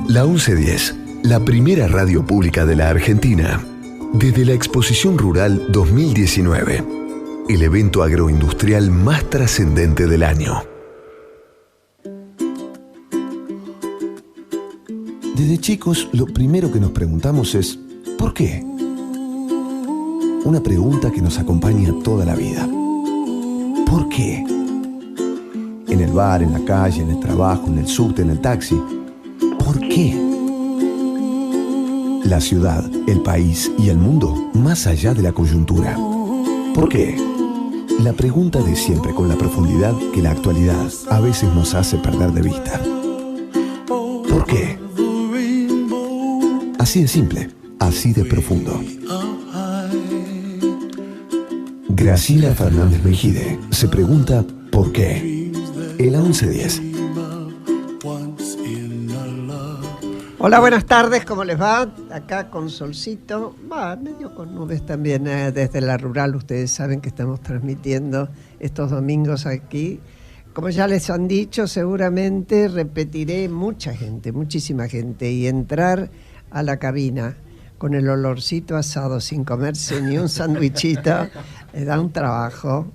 La 1110, la primera radio pública de la Argentina. Desde la Exposición Rural 2019, el evento agroindustrial más trascendente del año. Desde chicos, lo primero que nos preguntamos es ¿por qué? Una pregunta que nos acompaña toda la vida. ¿Por qué? En el bar, en la calle, en el trabajo, en el subte, en el taxi. ¿Por qué? La ciudad, el país y el mundo, más allá de la coyuntura. ¿Por qué? La pregunta de siempre con la profundidad que la actualidad a veces nos hace perder de vista. ¿Por qué? Así de simple, así de profundo. Graciela Fernández Mejide se pregunta ¿por qué? El 1110. Hola, buenas tardes, ¿cómo les va? Acá con solcito, medio con nubes también desde la rural. Ustedes saben que estamos transmitiendo estos domingos aquí. Como ya les han dicho, seguramente repetiré mucha gente, muchísima gente, y entrar a la cabina con el olorcito asado sin comerse ni un sándwichito, da un trabajo.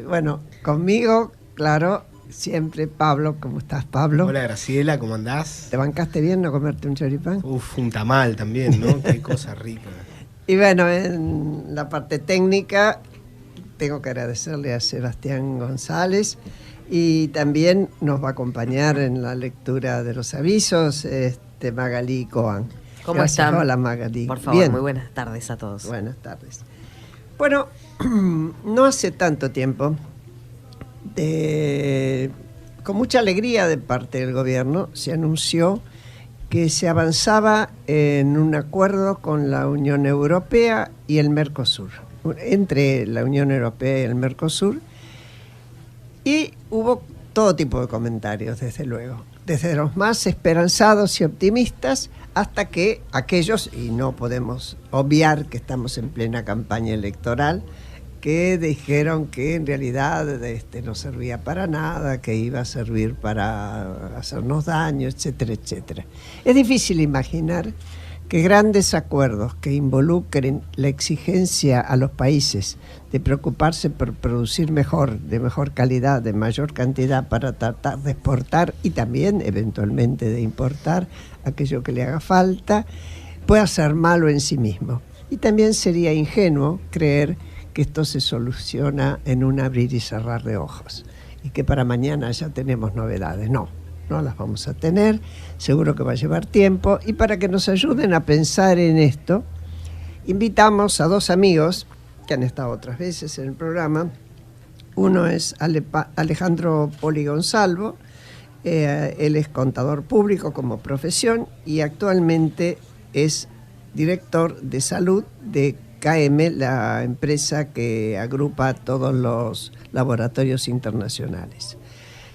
Bueno, conmigo, claro, siempre Pablo. ¿Cómo estás, Pablo? Hola, Graciela, ¿cómo andás? ¿Te bancaste bien no comerte un choripán? Un tamal también, ¿no? Qué cosa rica. Y bueno, en la parte técnica tengo que agradecerle a Sebastián González, y también nos va a acompañar en la lectura de los avisos Magalí Coan. ¿Cómo Gracias. están? Hola, Magalí. Por favor, bien. Muy buenas tardes a todos. Buenas tardes. Bueno, no hace tanto tiempo, con mucha alegría de parte del gobierno, se anunció que se avanzaba en un acuerdo con la Unión Europea y el Mercosur, entre la Unión Europea y el Mercosur, y hubo todo tipo de comentarios, desde luego, desde los más esperanzados y optimistas hasta que aquellos, y no podemos obviar que estamos en plena campaña electoral, que dijeron que en realidad no servía para nada, que iba a servir para hacernos daño, etcétera, etcétera. Es difícil imaginar que grandes acuerdos que involucren la exigencia a los países de preocuparse por producir mejor, de mejor calidad, de mayor cantidad para tratar de exportar y también eventualmente de importar aquello que le haga falta, pueda ser malo en sí mismo. Y también sería ingenuo creer que esto se soluciona en un abrir y cerrar de ojos y que para mañana ya tenemos novedades. No las vamos a tener, seguro que va a llevar tiempo, y para que nos ayuden a pensar en esto, invitamos a dos amigos que han estado otras veces en el programa. Uno es Alejandro Poli Gonzalvo, él es contador público como profesión y actualmente es director de salud de KM, la empresa que agrupa a todos los laboratorios internacionales.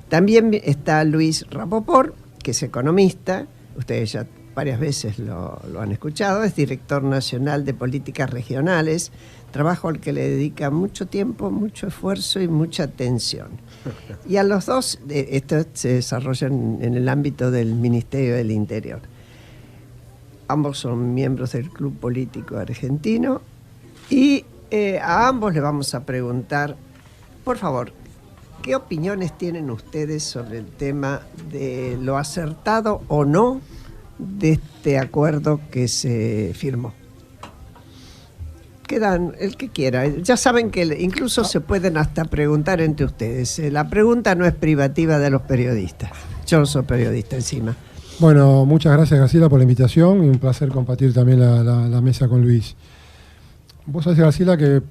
También está Luis Rapoport, que es economista, ustedes ya varias veces lo han escuchado, es director nacional de políticas regionales, trabajo al que le dedica mucho tiempo, mucho esfuerzo y mucha atención. Y a los dos, esto se desarrolla en el ámbito del Ministerio del Interior. Ambos son miembros del Club Político Argentino y a ambos le vamos a preguntar, por favor, ¿qué opiniones tienen ustedes sobre el tema de lo acertado o no de este acuerdo que se firmó? Quedan el que quiera. Ya saben que incluso se pueden hasta preguntar entre ustedes. La pregunta no es privativa de los periodistas. Yo no soy periodista encima. Bueno, muchas gracias, Graciela, por la invitación y un placer compartir también la mesa con Luis. Vos sabés, Graciela, que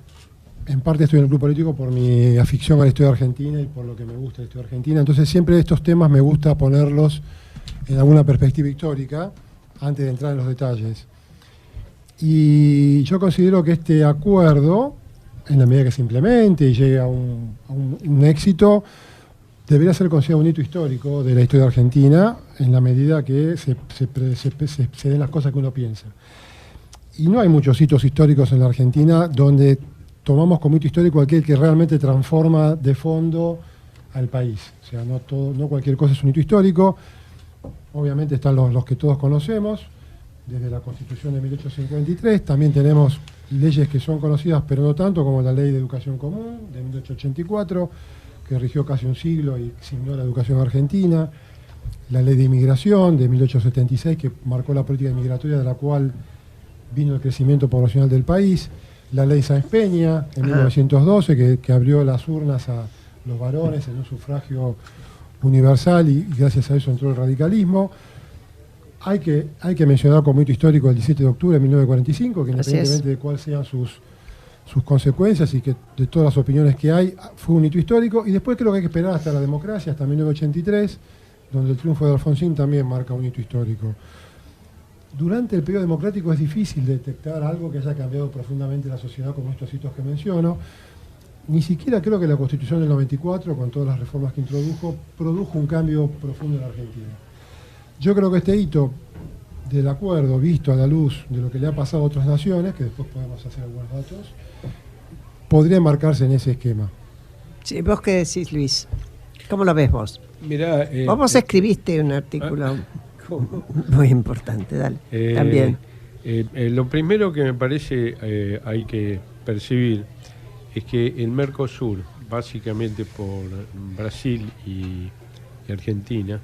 en parte estoy en el club político por mi afición a la historia argentina y por lo que me gusta la historia argentina. Entonces siempre estos temas me gusta ponerlos en alguna perspectiva histórica antes de entrar en los detalles. Y yo considero que este acuerdo, en la medida que se implemente y llegue a un éxito, debería ser considerado un hito histórico de la historia argentina en la medida que se den las cosas que uno piensa. Y no hay muchos hitos históricos en la Argentina donde tomamos como hito histórico aquel que realmente transforma de fondo al país. O sea, no cualquier cosa es un hito histórico. obviamente están los que todos conocemos, desde la Constitución de 1853, también tenemos leyes que son conocidas, pero no tanto, como la Ley de Educación Común de 1884, que rigió casi un siglo y signó la educación argentina, la Ley de Inmigración de 1876, que marcó la política migratoria de la cual vino el crecimiento poblacional del país, la Ley Sáenz Peña en 1912, que abrió las urnas a los varones en un sufragio universal y gracias a eso entró el radicalismo. Hay que mencionar como hito histórico el 17 de octubre de 1945, que independientemente de cuáles sean sus consecuencias y que de todas las opiniones que hay, fue un hito histórico. Y después creo que hay que esperar hasta la democracia, hasta 1983, donde el triunfo de Alfonsín también marca un hito histórico. Durante el periodo democrático es difícil detectar algo que haya cambiado profundamente la sociedad como estos hitos que menciono. Ni siquiera creo que la Constitución del 94, con todas las reformas que introdujo, produjo un cambio profundo en la Argentina. Yo creo que este hito del acuerdo, visto a la luz de lo que le ha pasado a otras naciones, que después podemos hacer algunos datos, podría enmarcarse en ese esquema. Sí, ¿vos qué decís, Luis? ¿Cómo lo ves vos? Mirá, vos escribiste un artículo muy importante, dale. También. Lo primero que me parece hay que percibir es que el Mercosur, básicamente por Brasil y Argentina,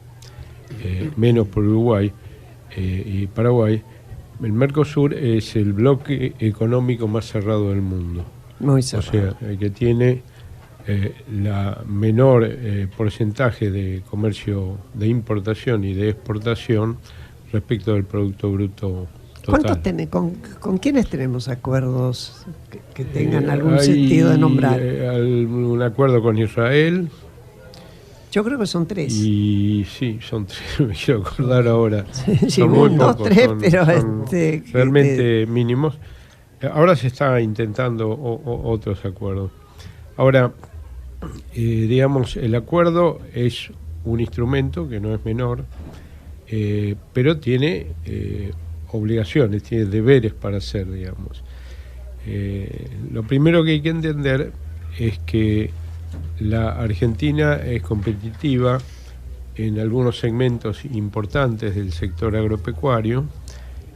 menos por Uruguay y Paraguay, el Mercosur es el bloque económico más cerrado del mundo. Muy cerrado. O sea, el que tiene la menor porcentaje de comercio de importación y de exportación respecto del Producto Bruto total. ¿Con quiénes tenemos acuerdos que tengan algún sentido de nombrar? Un acuerdo con Israel. Yo creo que son 3. Y sí, son 3, me quiero acordar ahora. Sí, son muy pocos, 2, 3, pero son realmente mínimos. Ahora se está intentando otros acuerdos. Ahora, digamos, el acuerdo es un instrumento que no es menor, pero tiene obligaciones, tiene deberes para hacer, digamos. Lo primero que hay que entender es que la Argentina es competitiva en algunos segmentos importantes del sector agropecuario,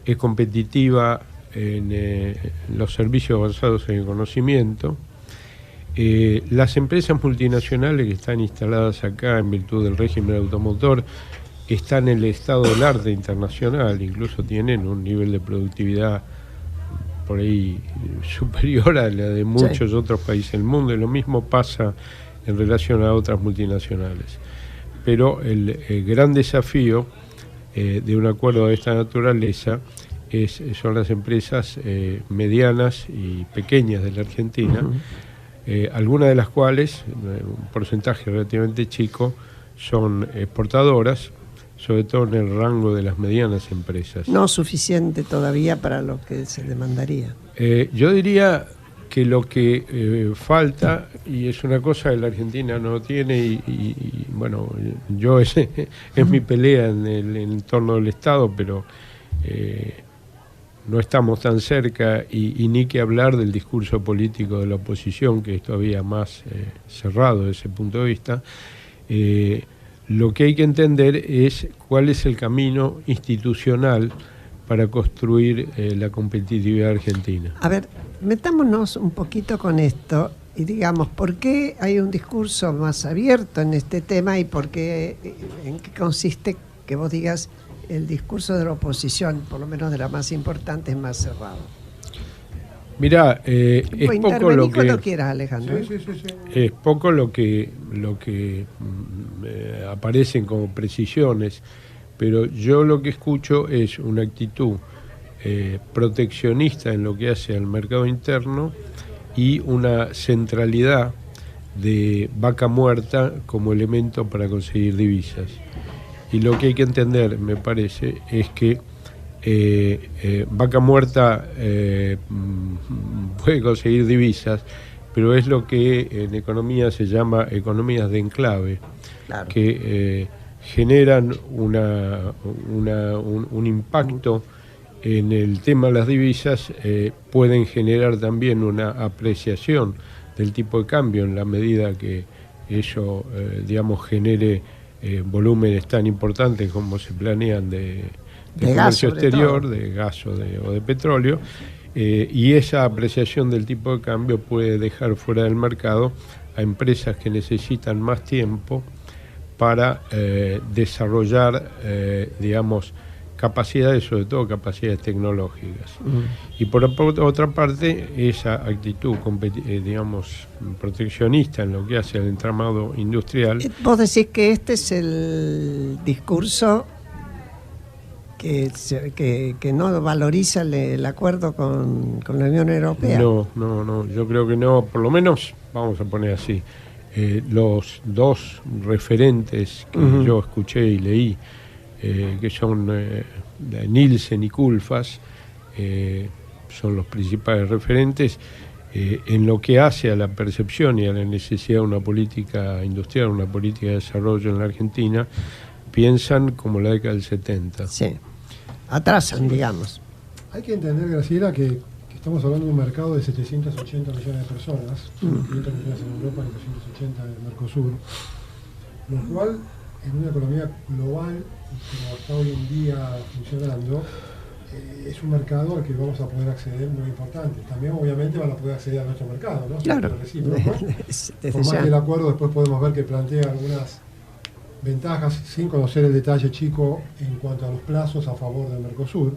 es competitiva en los servicios basados en el conocimiento. Las empresas multinacionales que están instaladas acá en virtud del régimen automotor están en el estado del arte internacional, incluso tienen un nivel de productividad por ahí superior a la de muchos otros países del mundo, y lo mismo pasa en relación a otras multinacionales. Pero el gran desafío de un acuerdo de esta naturaleza son las empresas medianas y pequeñas de la Argentina, algunas de las cuales, un porcentaje relativamente chico, son exportadoras, sobre todo en el rango de las medianas empresas. No suficiente todavía para lo que se demandaría. Yo diría que lo que falta, y es una cosa que la Argentina no tiene, y bueno, yo es mi pelea en el entorno del Estado, pero no estamos tan cerca, y ni que hablar del discurso político de la oposición, que es todavía más cerrado desde ese punto de vista. Lo que hay que entender es cuál es el camino institucional para construir la competitividad argentina. A ver, metámonos un poquito con esto y digamos, ¿por qué hay un discurso más abierto en este tema y por qué, en qué consiste que vos digas el discurso de la oposición, por lo menos de la más importante, es más cerrado? Mirá, es poco lo que... cuando quieras, Alejandro. Sí. Es poco lo que aparecen como precisiones, pero yo lo que escucho es una actitud proteccionista en lo que hace al mercado interno y una centralidad de vaca muerta como elemento para conseguir divisas. Y lo que hay que entender, me parece, es que vaca muerta puede conseguir divisas, pero es lo que en economía se llama economías de enclave, claro, que generan un impacto en el tema de las divisas, pueden generar también una apreciación del tipo de cambio en la medida que eso, digamos, genere volúmenes tan importantes como se planean de gas, comercio exterior, de gas o de petróleo, y esa apreciación del tipo de cambio puede dejar fuera del mercado a empresas que necesitan más tiempo para desarrollar, digamos, capacidades, sobre todo capacidades tecnológicas. Y por otra parte, esa actitud, digamos, proteccionista en lo que hace al entramado industrial. Vos decís que este es el discurso que no valoriza el acuerdo con la Unión Europea. No, yo creo que no, por lo menos, vamos a poner así, los dos referentes que yo escuché y leí, que son Nielsen y Culfas, son los principales referentes en lo que hace a la percepción y a la necesidad de una política industrial, una política de desarrollo en la Argentina, piensan como la década del 70. Sí, atrasan, digamos. Hay que entender, Graciela, que estamos hablando de un mercado de 780 millones de personas, 500 millones en Europa y 280 en el Mercosur, lo cual en una economía global como está hoy en día funcionando, es un mercado al que vamos a poder acceder muy importante. También obviamente van a poder acceder a nuestro mercado, ¿no? Claro. Por más que el acuerdo después podemos ver que plantea algunas ventajas sin conocer el detalle chico en cuanto a los plazos a favor del Mercosur.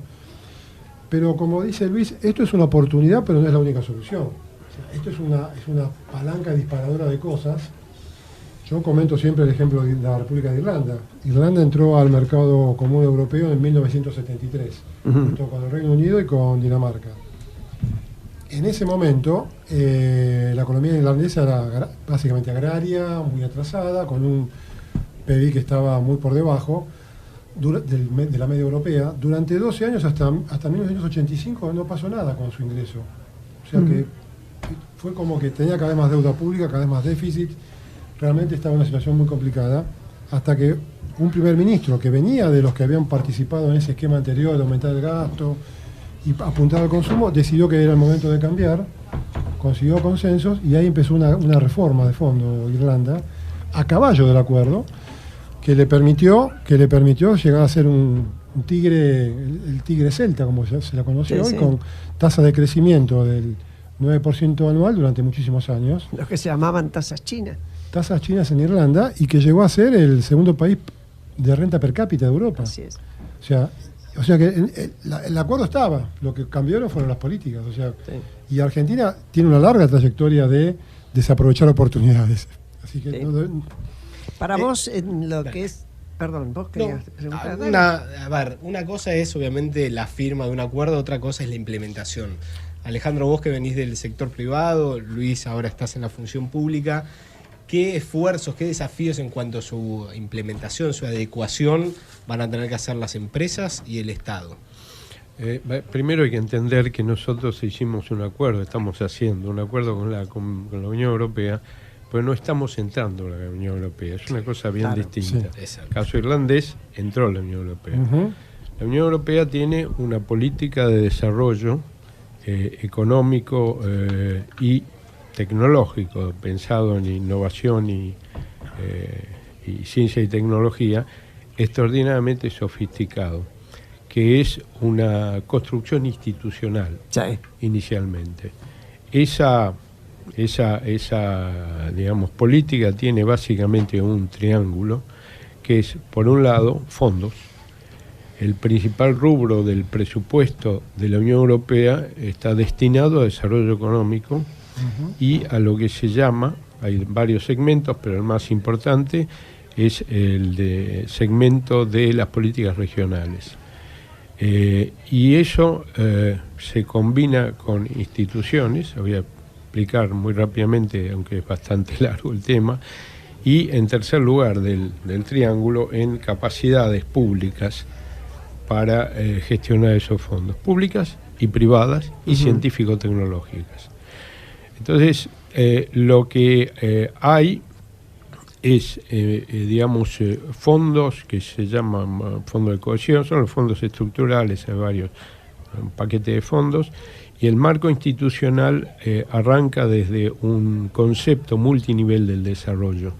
Pero como dice Luis, esto es una oportunidad, pero no es la única solución. O sea, esto es una palanca disparadora de cosas. Yo comento siempre el ejemplo de la República de Irlanda. Irlanda entró al mercado común europeo en 1973, junto con el Reino Unido y con Dinamarca. En ese momento, la economía irlandesa era básicamente agraria, muy atrasada, con un PIB que estaba muy por debajo de la media europea. Durante 12 años, hasta 1985, no pasó nada con su ingreso. O sea que fue como que tenía cada vez más deuda pública, cada vez más déficit. Realmente estaba en una situación muy complicada, hasta que un primer ministro que venía de los que habían participado en ese esquema anterior de aumentar el gasto y apuntar al consumo, decidió que era el momento de cambiar, consiguió consensos y ahí empezó una reforma de fondo Irlanda, a caballo del acuerdo, que le permitió llegar a ser un tigre, el tigre celta, como se la conoció hoy, con tasa de crecimiento del 9% anual durante muchísimos años. Los que se llamaban tasas chinas. Tasas chinas en Irlanda, y que llegó a ser el segundo país de renta per cápita de Europa. Así es. O sea que el acuerdo estaba, lo que cambiaron fueron las políticas. O sea, y Argentina tiene una larga trayectoria de desaprovechar oportunidades. Así que para vos, en lo que es... Perdón, vos querías preguntar. Una cosa es obviamente la firma de un acuerdo, otra cosa es la implementación. Alejandro, vos que venís del sector privado, Luis, ahora estás en la función pública, ¿qué esfuerzos, qué desafíos en cuanto a su implementación, su adecuación van a tener que hacer las empresas y el Estado? Primero hay que entender que nosotros hicimos un acuerdo, estamos haciendo un acuerdo con la Unión Europea, pero no estamos entrando a la Unión Europea, es una cosa bien distinta. Sí. El caso irlandés entró a la Unión Europea. La Unión Europea tiene una política de desarrollo económico y tecnológico, pensado en innovación y ciencia y tecnología, extraordinariamente sofisticado, que es una construcción institucional inicialmente. Esa digamos, política tiene básicamente un triángulo, que es, por un lado, fondos. El principal rubro del presupuesto de la Unión Europea está destinado a desarrollo económico y a lo que se llama, hay varios segmentos, pero el más importante es el segmento de las políticas regionales. Y eso se combina con instituciones, voy a explicar muy rápidamente, aunque es bastante largo el tema, y en tercer lugar del triángulo en capacidades públicas para gestionar esos fondos, públicas y privadas y científico-tecnológicas. Entonces, lo que hay es, digamos, fondos que se llaman fondos de cohesión, son los fondos estructurales, hay varios, un paquete de fondos, y el marco institucional arranca desde un concepto multinivel del desarrollo,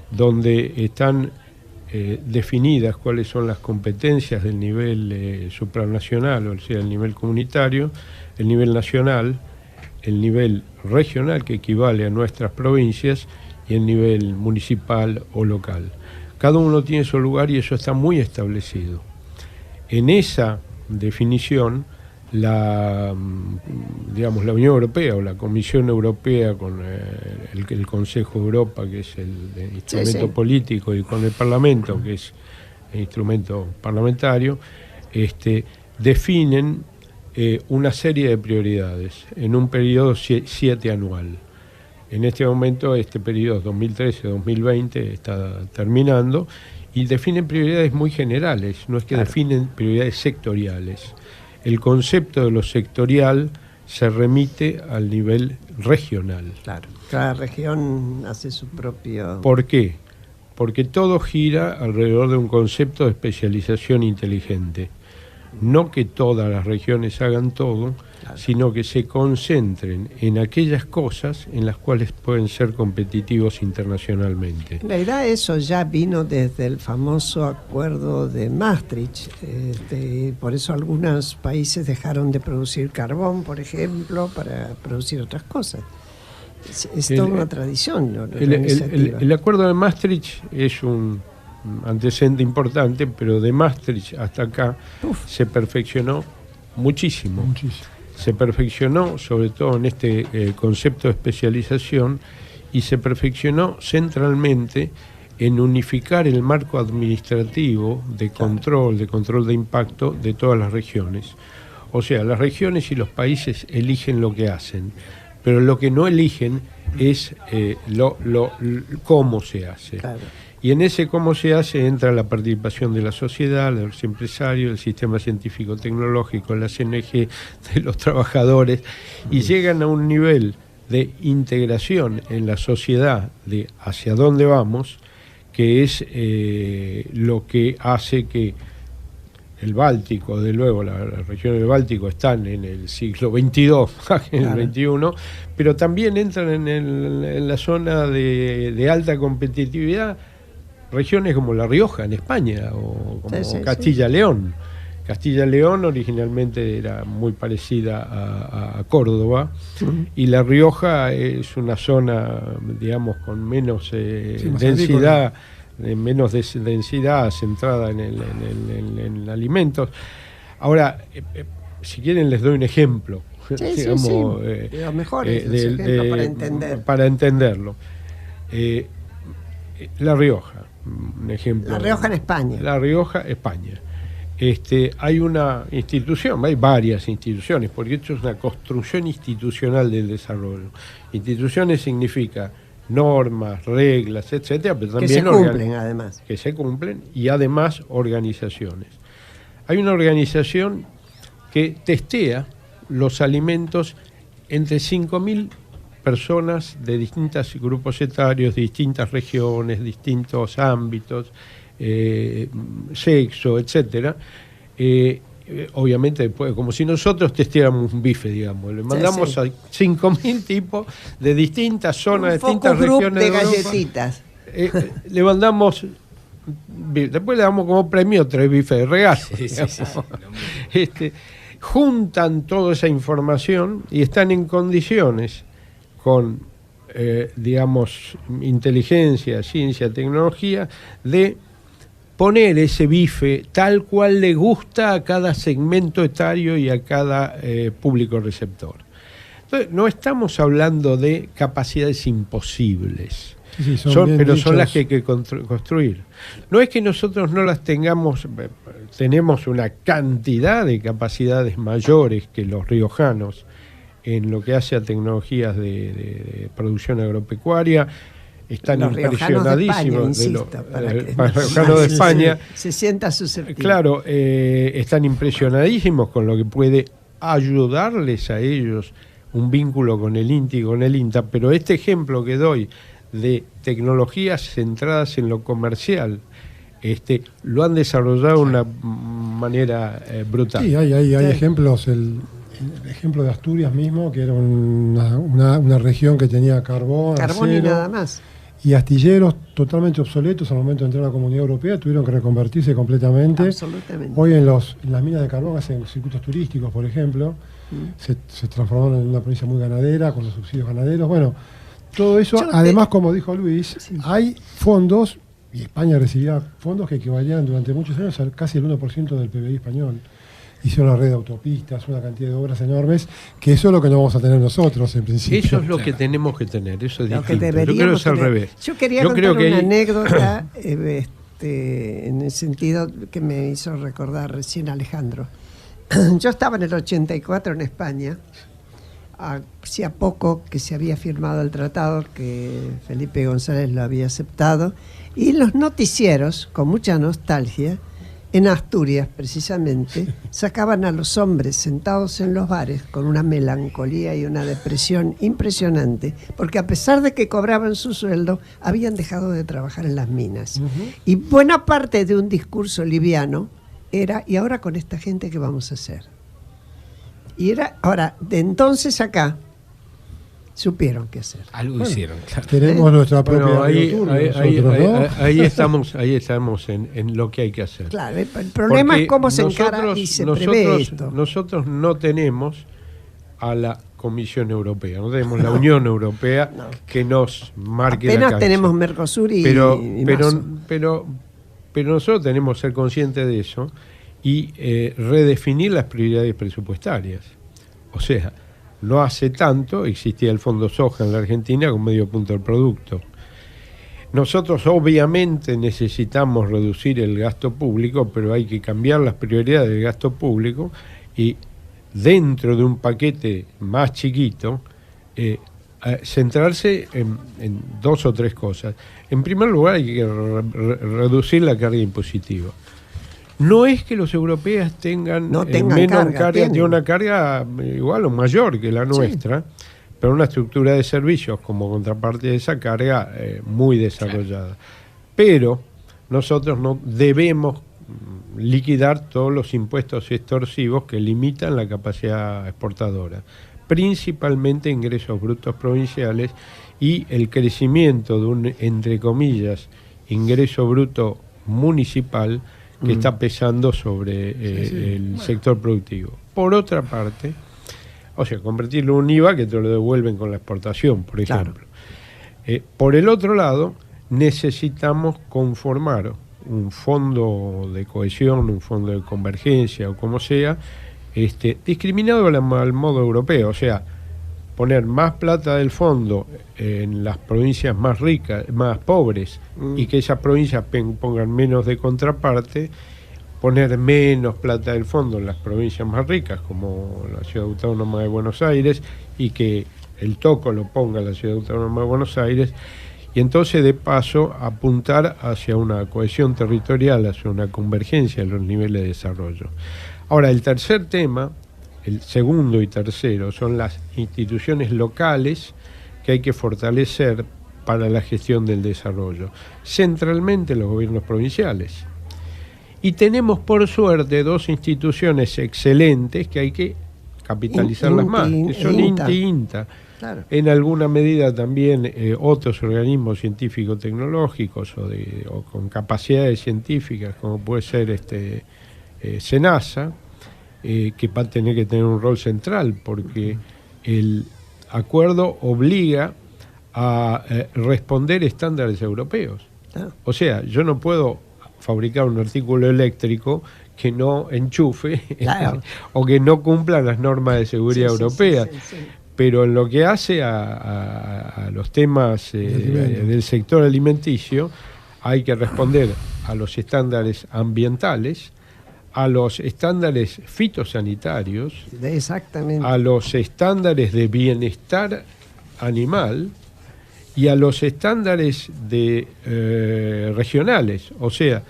donde están definidas cuáles son las competencias del nivel supranacional, o sea, el nivel comunitario, el nivel nacional, el nivel regional, que equivale a nuestras provincias, y el nivel municipal o local. Cada uno tiene su lugar y eso está muy establecido. En esa definición, la Unión Europea o la Comisión Europea con el Consejo de Europa, que es el instrumento político, y con el Parlamento, que es el instrumento parlamentario, definen una serie de prioridades en un periodo 7 anual. En este momento, este periodo 2013-2020 está terminando y definen prioridades muy generales, no es que definen prioridades sectoriales. El concepto de lo sectorial se remite al nivel regional. Claro, cada región hace su propio... ¿Por qué? Porque todo gira alrededor de un concepto de especialización inteligente. No que todas las regiones hagan todo, sino que se concentren en aquellas cosas en las cuales pueden ser competitivos internacionalmente. En realidad eso ya vino desde el famoso acuerdo de Maastricht. Por eso algunos países dejaron de producir carbón, por ejemplo, para producir otras cosas. Es toda una tradición. El acuerdo de Maastricht es un antecedente importante, pero de Maastricht hasta acá se perfeccionó muchísimo. Se perfeccionó sobre todo en este concepto de especialización, y se perfeccionó centralmente en unificar el marco administrativo de control de impacto de todas las regiones. O sea, las regiones y los países eligen lo que hacen, pero lo que no eligen es cómo se hace. Claro. Y en ese cómo se hace entra la participación de la sociedad, de los empresarios, del sistema científico-tecnológico, las ONG, de los trabajadores, y llegan a un nivel de integración en la sociedad de hacia dónde vamos, que es lo que hace que el Báltico, de luego, las regiones del Báltico están en el siglo XXII, en el XXI, pero también entran en la zona de alta competitividad regiones como La Rioja en España, o como Castilla-León. Castilla-León originalmente era muy parecida a Córdoba, y La Rioja es una zona, digamos, con menos densidad, centrada en alimentos. Ahora, si quieren les doy un ejemplo. Lo mejor es ejemplo para entenderlo. La Rioja, un ejemplo. La Rioja en España. La Rioja, España. Hay una institución, hay varias instituciones, porque esto es una construcción institucional del desarrollo. Instituciones significa normas, reglas, etcétera, pero también que se cumplen, además. Que se cumplen, y además organizaciones. Hay una organización que testea los alimentos entre 5.000 personas de distintos grupos etarios, de distintas regiones, distintos ámbitos, sexo, etcétera. Obviamente después, como si nosotros testeáramos un bife, digamos, le mandamos a 5.000 tipos de distintas zonas, de distintas regiones de galletitas. Le mandamos, después le damos como premio 3 bifes de regalo. Juntan toda esa información y están en condiciones, con inteligencia, ciencia, tecnología, de poner ese bife tal cual le gusta a cada segmento etario y a cada público receptor. Entonces, no estamos hablando de capacidades imposibles, pero son las que hay que construir. No es que nosotros no las tengamos, tenemos una cantidad de capacidades mayores que los riojanos en lo que hace a tecnologías de producción agropecuaria. Están impresionadísimos de los riojanos de España. Se sienta susceptible. Claro, están impresionadísimos con lo que puede ayudarles a ellos un vínculo con el INTI y con el INTA, pero este ejemplo que doy de tecnologías centradas en lo comercial, lo han desarrollado de una manera brutal. Sí, hay ejemplos. El ejemplo de Asturias mismo, que era una región que tenía carbón, acero, y nada más. y astilleros totalmente obsoletos al momento de entrar a la Comunidad Europea tuvieron que reconvertirse completamente. Absolutamente. Hoy en las minas de carbón hacen circuitos turísticos, por ejemplo, se transformaron en una provincia muy ganadera, con los subsidios ganaderos. Bueno, todo eso, además, como dijo Luis, hay fondos, y España recibía fondos que equivalían durante muchos años a casi el 1% del PBI español. Hicieron una red de autopistas, una cantidad de obras enormes, que eso es lo que no vamos a tener nosotros en principio. Eso es lo que tenemos que tener, eso es Lo que distinto. Yo creo que es al revés. Yo quería contar una anécdota en el sentido que me hizo recordar recién Alejandro. Yo estaba en el 84 en España, hacía poco que se había firmado el tratado, que Felipe González lo había aceptado, y los noticieros, con mucha nostalgia, en Asturias, precisamente, sacaban a los hombres sentados en los bares con una melancolía y una depresión impresionante, porque a pesar de que cobraban su sueldo, habían dejado de trabajar en las minas. Y buena parte de un discurso liviano era, ¿y ahora con esta gente qué vamos a hacer? Y era, ahora, de entonces acá, supieron qué hacer. Algo hicieron, claro. Tenemos nuestra propia ahí estamos en lo que hay que hacer. Claro, el problema porque es cómo se encara y se prevé esto. Nosotros no tenemos a la Comisión Europea, no tenemos la Unión Europea que nos marque apenas la cancha. Tenemos Mercosur y pero nosotros tenemos que ser conscientes de eso y redefinir las prioridades presupuestarias. O sea, no hace tanto existía el Fondo Soja en la Argentina con medio punto del producto. Nosotros obviamente necesitamos reducir el gasto público, pero hay que cambiar las prioridades del gasto público y dentro de un paquete más chiquito centrarse en dos o tres cosas. En primer lugar, hay que reducir la carga impositiva. No es que los europeos tengan menos carga, tienen una carga igual o mayor que la nuestra, pero una estructura de servicios como contraparte de esa carga muy desarrollada. Pero nosotros no debemos liquidar todos los impuestos extorsivos que limitan la capacidad exportadora, principalmente ingresos brutos provinciales y el crecimiento de un, entre comillas, ingreso bruto municipal que está pesando sobre el sector productivo. Por otra parte, o sea, convertirlo en un IVA que te lo devuelven con la exportación, por ejemplo. Por el otro lado, necesitamos conformar un fondo de cohesión, un fondo de convergencia o como sea, discriminado al modo europeo, o sea, poner más plata del fondo en las provincias más ricas, más pobres, y que esas provincias pongan menos de contraparte, poner menos plata del fondo en las provincias más ricas, como la Ciudad Autónoma de Buenos Aires, y que el toco lo ponga la Ciudad Autónoma de Buenos Aires, y entonces de paso apuntar hacia una cohesión territorial, hacia una convergencia en los niveles de desarrollo. Ahora, el tercer tema, el segundo y tercero, son las instituciones locales que hay que fortalecer para la gestión del desarrollo, centralmente los gobiernos provinciales. Y tenemos por suerte dos instituciones excelentes que hay que capitalizarlas más, que son INTA y INTA. Claro. En alguna medida también otros organismos científico-tecnológicos o con capacidades científicas, como puede ser SENASA, que va a tener que tener un rol central, porque el acuerdo obliga a responder estándares europeos. O sea, yo no puedo fabricar un artículo eléctrico que no enchufe o que no cumpla las normas de seguridad europeas. Sí. Pero en lo que hace a los temas del sector alimenticio, hay que responder a los estándares ambientales, a los estándares fitosanitarios, a los estándares de bienestar animal y a los estándares regionales. O sea,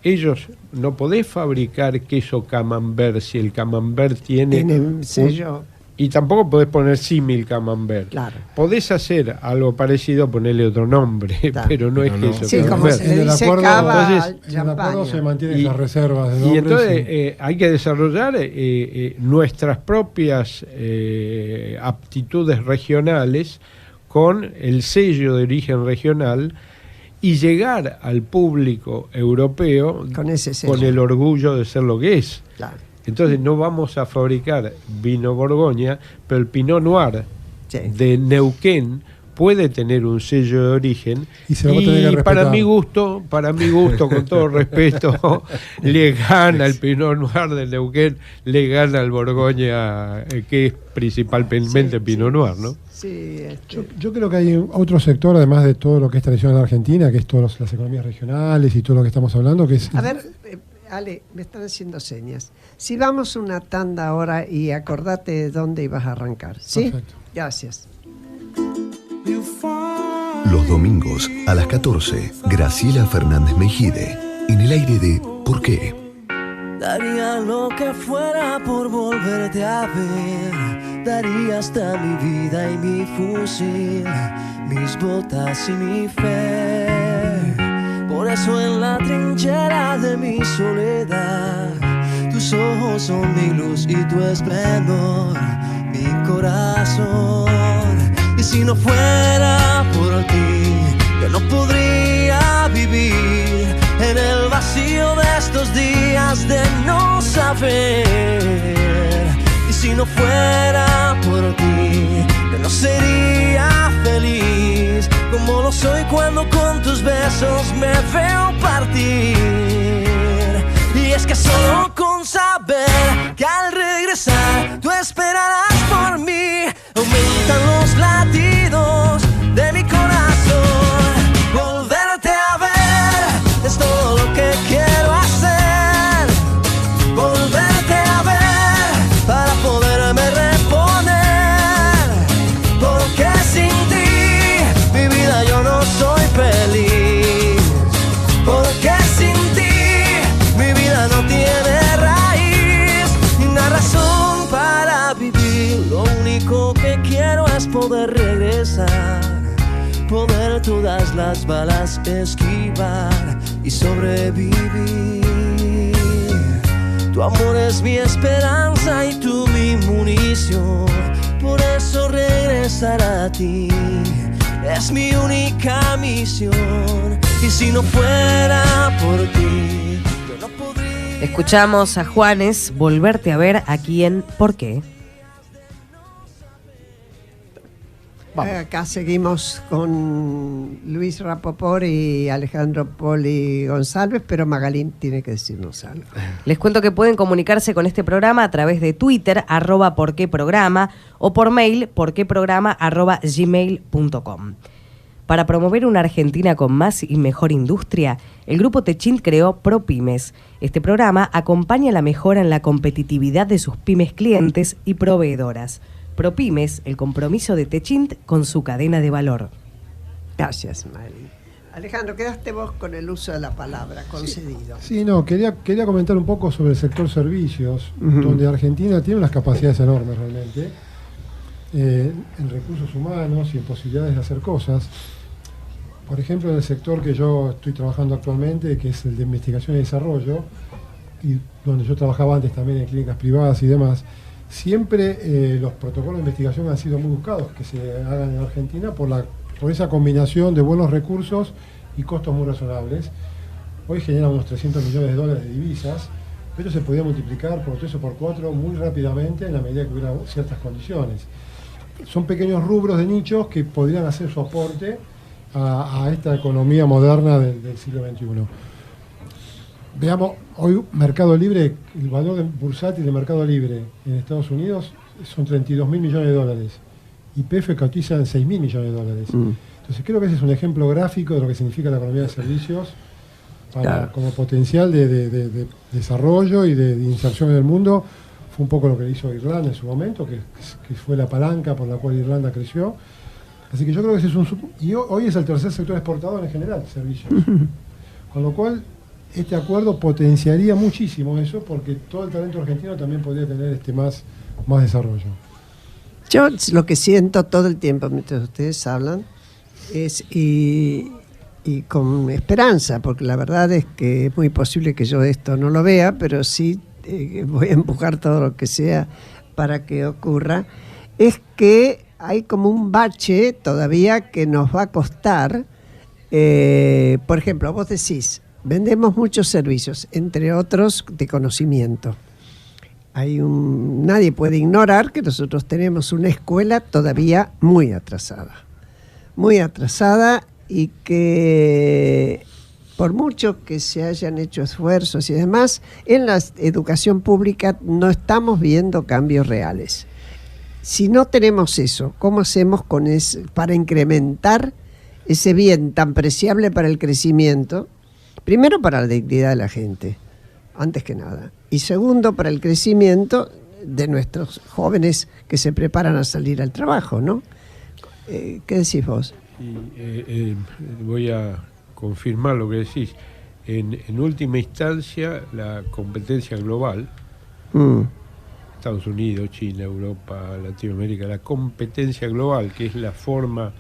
ellos no podés fabricar queso camembert si el camembert tiene sello. Y tampoco podés poner símil camembert. Claro. Podés hacer algo parecido, ponerle otro nombre, pero no es queso camembert. Como se le dice cava, en el acuerdo se mantienen esas reservas de nombres. Y entonces hay que desarrollar nuestras propias aptitudes regionales con el sello de origen regional y llegar al público europeo Con ese sello. con el orgullo de ser lo que es. Claro. Entonces no vamos a fabricar vino Borgoña, pero el Pinot Noir Sí. de Neuquén puede tener un sello de origen Y se lo va a tener que respetar. para mi gusto, con todo respeto, le gana el Pinot Noir de Neuquén, le gana al Borgoña, que es principalmente Pinot Noir, ¿no? Sí, Yo creo que hay otro sector, además de todo lo que es tradicional en Argentina, que es todas las economías regionales y todo lo que estamos hablando, que es... A ver, Ale, me están haciendo señas. Si vamos una tanda ahora y acordate de dónde ibas a arrancar, ¿sí? Perfecto. Gracias. Los domingos a las 14, Graciela Fernández Mejide, en el aire de ¿Por qué? Daría lo que fuera por volverte a ver. Daría hasta mi vida y mi fusil, mis botas y mi fe. Por eso en la trinchera de mi soledad, tus ojos son mi luz y tu esplendor, mi corazón. Y si no fuera por ti, yo no podría vivir en el vacío de estos días de no saber. Y si no fuera por ti, yo no sería feliz como lo soy cuando con tus besos me veo partir. Y es que solo con saber que al regresar tú esperarás por mí, aumentan los latidos de mi corazón. Volverte a ver es todo lo que quiero hacer. Volverte a ver para poderme reponer. Porque sin ti mi vida yo no soy feliz. Porque sin ti mi vida no tiene raíz ni una razón para vivir. Lo único que quiero es poder regresar, poder todas las balas esquivar y sobrevivir. Tu amor es mi esperanza y tú mi munición. Por eso regresar a ti es mi única misión. Y si no fuera por ti, yo no podría. Escuchamos a Juanes, Volverte a ver, aquí en ¿Por qué? Acá seguimos con Luis Rapoport y Alejandro Poli González, pero Magalín tiene que decirnos algo. Les cuento que pueden comunicarse con este programa a través de Twitter, @porqueprograma, o por mail, porqueprograma@gmail.com. Para promover una Argentina con más y mejor industria, el Grupo Techint creó ProPymes. Este programa acompaña la mejora en la competitividad de sus pymes clientes y proveedoras. ProPymes, el compromiso de Techint con su cadena de valor. Gracias, Magalín. Alejandro, quedaste vos con el uso de la palabra, concedido. Sí, no, quería comentar un poco sobre el sector servicios, donde Argentina tiene unas capacidades enormes realmente, en recursos humanos y en posibilidades de hacer cosas. Por ejemplo, en el sector que yo estoy trabajando actualmente, que es el de investigación y desarrollo, y donde yo trabajaba antes también en clínicas privadas y demás, siempre los protocolos de investigación han sido muy buscados que se hagan en Argentina por esa combinación de buenos recursos y costos muy razonables. Hoy genera unos 300 millones de dólares de divisas, pero se podía multiplicar por 3 o por 4 muy rápidamente en la medida que hubiera ciertas condiciones. Son pequeños rubros de nichos que podrían hacer su aporte a esta economía moderna del siglo XXI. Veamos, hoy Mercado Libre, el valor bursátil de Mercado Libre en Estados Unidos son 32.000 millones de dólares. YPF cotiza en 6.000 millones de dólares. Entonces creo que ese es un ejemplo gráfico de lo que significa la economía de servicios como potencial de desarrollo y de inserción en el mundo. Fue un poco lo que hizo Irlanda en su momento, que fue la palanca por la cual Irlanda creció. Así que yo creo que ese es y hoy es el tercer sector exportador en general, servicios. Con lo cual, este acuerdo potenciaría muchísimo eso, porque todo el talento argentino también podría tener más desarrollo. Yo lo que siento todo el tiempo mientras ustedes hablan es, y con esperanza, porque la verdad es que es muy posible que yo esto no lo vea, pero sí voy a empujar todo lo que sea para que ocurra, es que hay como un bache todavía que nos va a costar. Por ejemplo, vos decís, vendemos muchos servicios, entre otros de conocimiento. Nadie puede ignorar que nosotros tenemos una escuela todavía muy atrasada y que por mucho que se hayan hecho esfuerzos y demás, en la educación pública no estamos viendo cambios reales. Si no tenemos eso, ¿cómo hacemos para incrementar ese bien tan preciable para el crecimiento? Primero, para la dignidad de la gente, antes que nada. Y segundo, para el crecimiento de nuestros jóvenes que se preparan a salir al trabajo, ¿no? ¿Qué decís vos? Voy a confirmar lo que decís. En última instancia, la competencia global, Estados Unidos, China, Europa, Latinoamérica, la competencia global, que es la forma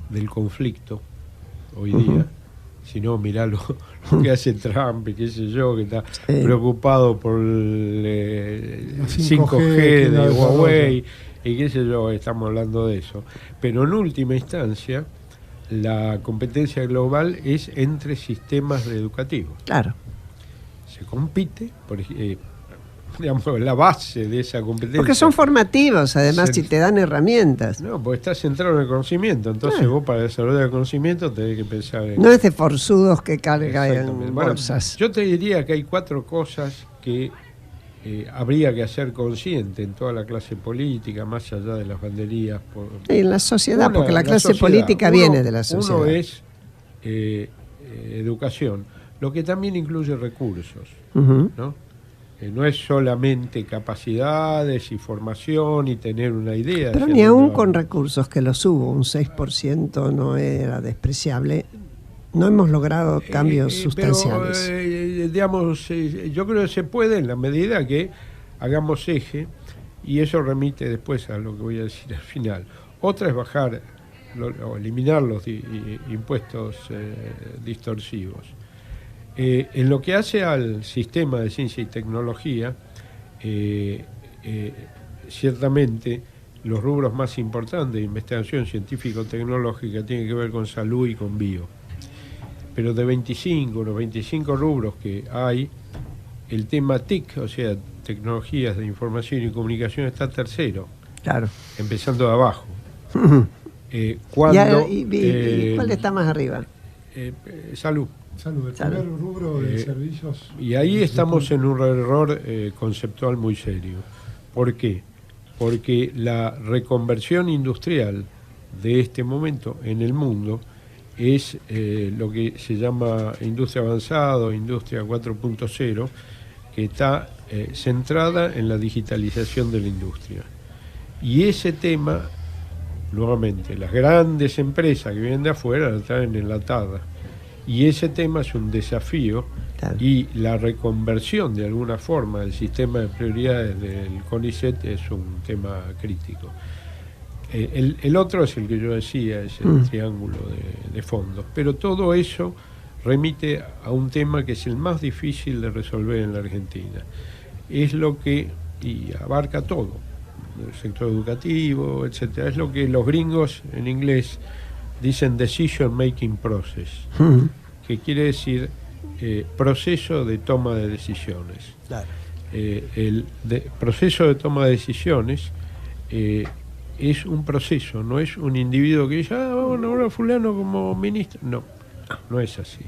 del conflicto hoy día. Si no, mirá lo que hace Trump y qué sé yo, que está preocupado por el 5G de Huawei y qué sé yo, estamos hablando de eso. Pero en última instancia, la competencia global es entre sistemas educativos. Claro. Se compite, digamos, la base de esa competencia. Porque son formativos, además, si te dan herramientas. No, porque estás centrado en el conocimiento. Entonces vos para desarrollar el conocimiento tenés que pensar en... No es de forzudos que cargan bolsas. Yo te diría que hay 4 cosas que habría que hacer consciente en toda la clase política, más allá de las banderías. En la sociedad, porque la clase política viene de la sociedad. Uno es educación, lo que también incluye recursos, ¿no? No es solamente capacidades y formación y tener una idea. Pero ni aún con recursos, que los hubo, un 6% no era despreciable, no hemos logrado cambios sustanciales. Pero, digamos, yo creo que se puede en la medida que hagamos eje, y eso remite después a lo que voy a decir al final. Otra es bajar o eliminar los impuestos distorsivos. En lo que hace al sistema de ciencia y tecnología, ciertamente los rubros más importantes de investigación científico-tecnológica tienen que ver con salud y con bio. Pero de los 25 rubros que hay, el tema TIC, o sea, tecnologías de información y comunicación, está tercero. Claro. Empezando de abajo. ¿Y cuál está más arriba? Salud. El primer rubro de servicios. Y ahí estamos en un error conceptual muy serio. ¿Por qué? Porque la reconversión industrial de este momento en el mundo es lo que se llama industria avanzada o industria 4.0, que está centrada en la digitalización de la industria. Y ese tema, nuevamente, las grandes empresas que vienen de afuera la traen enlatada. Y ese tema es un desafío, claro. Y la reconversión de alguna forma del sistema de prioridades del CONICET es un tema crítico. El otro es el que yo decía, es el triángulo de fondos, pero todo eso remite a un tema que es el más difícil de resolver en la Argentina. Es lo que, y abarca todo, el sector educativo, etcétera, es lo que los gringos en inglés dicen decision making process, que quiere decir proceso de toma de decisiones. Claro. Proceso de toma de decisiones es un proceso, no es un individuo que dice, vamos a nombrar a fulano como ministro. No es así.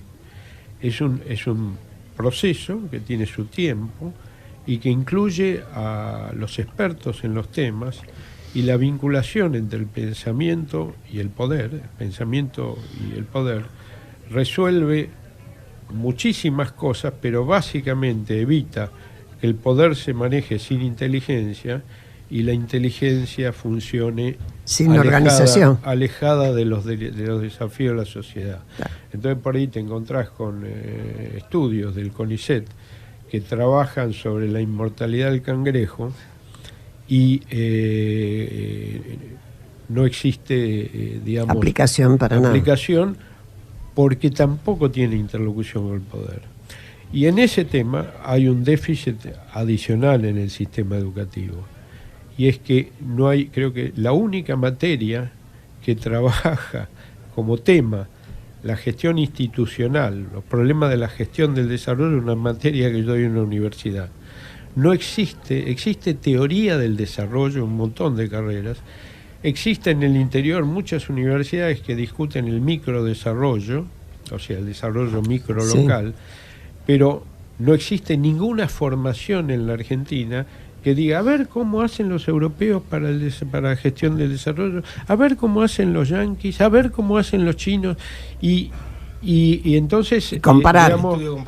Es un proceso que tiene su tiempo y que incluye a los expertos en los temas y la vinculación entre el pensamiento y el poder. El pensamiento y el poder resuelve muchísimas cosas, pero básicamente evita que el poder se maneje sin inteligencia y la inteligencia funcione sin organización, alejada de los desafíos de la sociedad. Claro. Entonces por ahí te encontrás con estudios del CONICET que trabajan sobre la inmortalidad del cangrejo y no existe, digamos, aplicación para nada. Porque tampoco tiene interlocución con el poder. Y en ese tema hay un déficit adicional en el sistema educativo. y es que no hay, creo que la única materia que trabaja como tema la gestión institucional, los problemas de la gestión del desarrollo, es una materia que yo doy en la universidad. No existe teoría del desarrollo, un montón de carreras. Existen en el interior muchas universidades que discuten el microdesarrollo, o sea, el desarrollo microlocal, pero no existe ninguna formación en la Argentina que diga, a ver cómo hacen los europeos para la gestión del desarrollo, a ver cómo hacen los yanquis, a ver cómo hacen los chinos, y entonces comparar.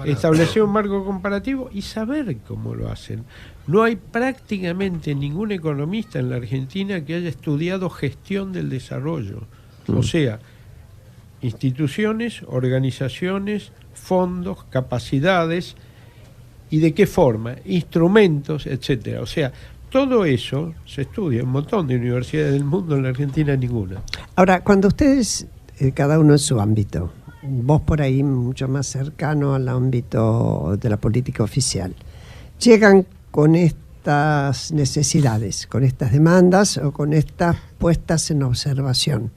Establecer un marco comparativo y saber cómo lo hacen. No hay prácticamente ningún economista en la Argentina que haya estudiado gestión del desarrollo, o sea, instituciones, organizaciones, fondos, capacidades, y de qué forma, instrumentos, etcétera. O sea, todo eso se estudia en un montón de universidades del mundo, en la Argentina ninguna. Ahora, cuando ustedes, cada uno en su ámbito, vos por ahí mucho más cercano al ámbito de la política oficial, llegan con estas necesidades, con estas demandas o con estas puestas en observación,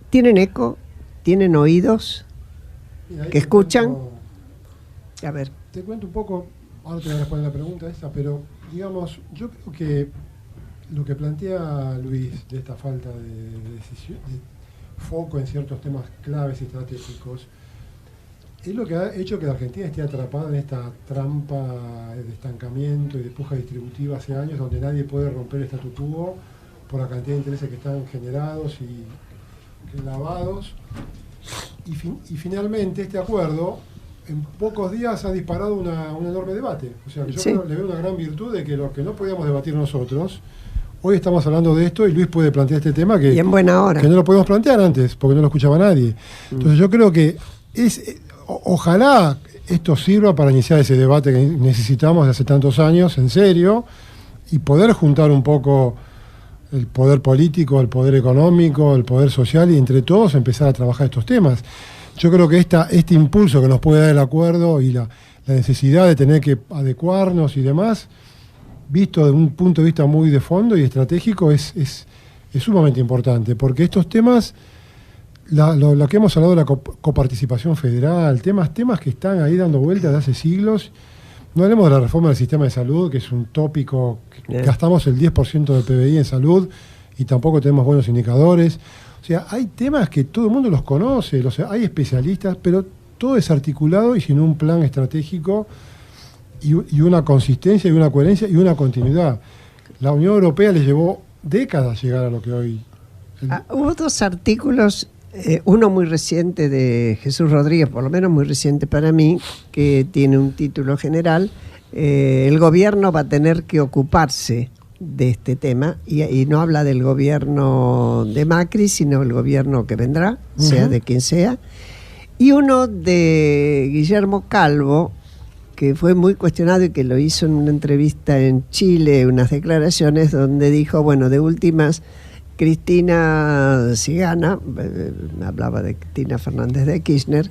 ¿tienen eco? ¿Tienen oídos que escuchan? A ver. Te cuento un poco, ahora te voy a responder la pregunta esa, pero digamos, yo creo que lo que plantea Luis de esta falta de decisión, de foco en ciertos temas claves y estratégicos, es lo que ha hecho que la Argentina esté atrapada en esta trampa de estancamiento y de puja distributiva hace años, donde nadie puede romper el statu quo por la cantidad de intereses que están generados y lavados. Y finalmente este acuerdo en pocos días ha disparado un enorme debate. O sea, que yo le veo una gran virtud de que lo que no podíamos debatir nosotros, hoy estamos hablando de esto y Luis puede plantear este tema que, y en buena hora, que no lo podemos plantear antes, porque no lo escuchaba nadie. Entonces yo creo que ojalá esto sirva para iniciar ese debate que necesitamos de hace tantos años, en serio, y poder juntar un poco el poder político, el poder económico, el poder social, y entre todos empezar a trabajar estos temas. Yo creo que este impulso que nos puede dar el acuerdo y la necesidad de tener que adecuarnos y demás, visto desde un punto de vista muy de fondo y estratégico, es sumamente importante, porque estos temas, lo que hemos hablado de la coparticipación federal, temas que están ahí dando vueltas de hace siglos. No hablemos de la reforma del sistema de salud, que es un tópico, que gastamos el 10% del PBI en salud y tampoco tenemos buenos indicadores. O sea, hay temas que todo el mundo los conoce, hay especialistas, pero todo desarticulado y sin un plan estratégico y una consistencia y una coherencia y una continuidad. La Unión Europea les llevó décadas llegar a lo que hoy... Hubo dos artículos, uno muy reciente de Jesús Rodríguez, por lo menos muy reciente para mí, que tiene un título general, el gobierno va a tener que ocuparse de este tema, y no habla del gobierno de Macri, sino el gobierno que vendrá, sea de quien sea, y uno de Guillermo Calvo, que fue muy cuestionado y que lo hizo en una entrevista en Chile, unas declaraciones donde dijo, bueno, de últimas, Cristina, si gana, hablaba de Cristina Fernández de Kirchner,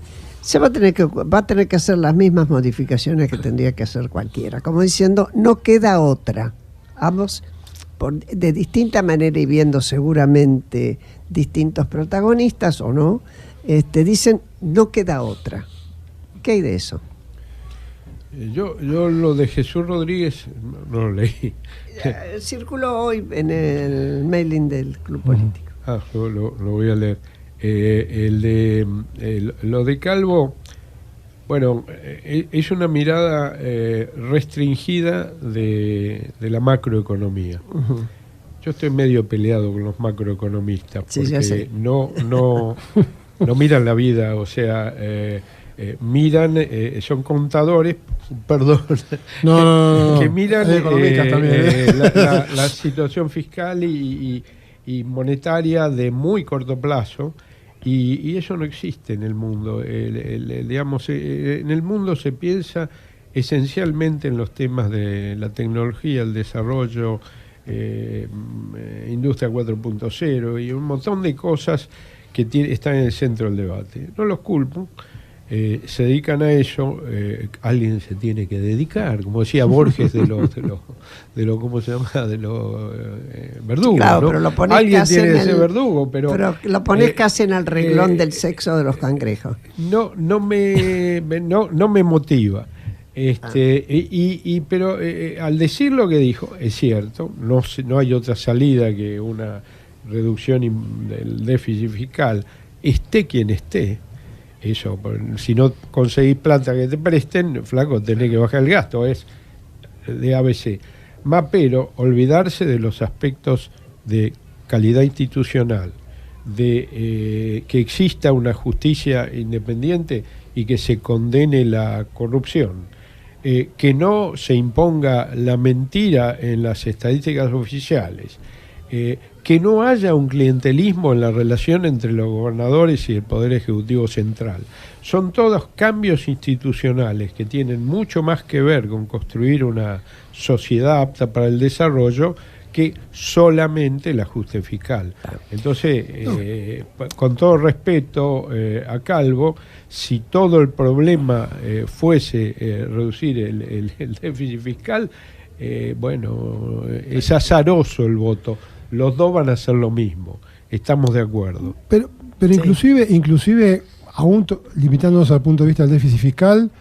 va a tener que hacer las mismas modificaciones que tendría que hacer cualquiera, como diciendo, no queda otra. Ambos, de distinta manera y viendo seguramente distintos protagonistas o no, dicen, no queda otra. ¿Qué hay de eso? Yo lo de Jesús Rodríguez no lo leí. Circuló hoy en el mailing del Club Político. Lo voy a leer. Lo de Calvo, bueno, es una mirada restringida de la macroeconomía. Yo estoy medio peleado con los macroeconomistas, porque no miran la vida, o sea, miran, son contadores, perdón, que miran la situación fiscal y monetaria de muy corto plazo. Y eso no existe en el mundo. Digamos, en el mundo se piensa esencialmente en los temas de la tecnología, el desarrollo, industria 4.0 y un montón de cosas que están en el centro del debate. No los culpo, se dedican a eso, alguien se tiene que dedicar, como decía Borges de ¿cómo se llama? De los verdugos, Claro, ¿no? pero lo pones Alguien casi tiene en que ser el- verdugo, pero lo pones casi en el renglón del sexo de los cangrejos. no me motiva. Pero al decir lo que dijo, es cierto, no hay otra salida que una reducción del déficit fiscal, esté quien esté. Eso, si no conseguís plata que te presten, flaco, tenés que bajar el gasto, es de ABC. Pero olvidarse de los aspectos de calidad institucional, de que exista una justicia independiente y que se condene la corrupción, que no se imponga la mentira en las estadísticas oficiales, que no haya un clientelismo en la relación entre los gobernadores y el Poder Ejecutivo Central. Son todos cambios institucionales que tienen mucho más que ver con construir una sociedad apta para el desarrollo que solamente el ajuste fiscal. Entonces, con todo respeto a Calvo, si todo el problema fuese reducir el déficit fiscal, bueno, es azaroso el voto. Los dos van a hacer lo mismo. Estamos de acuerdo. Pero Sí. inclusive aún limitándonos al punto de vista del déficit fiscal,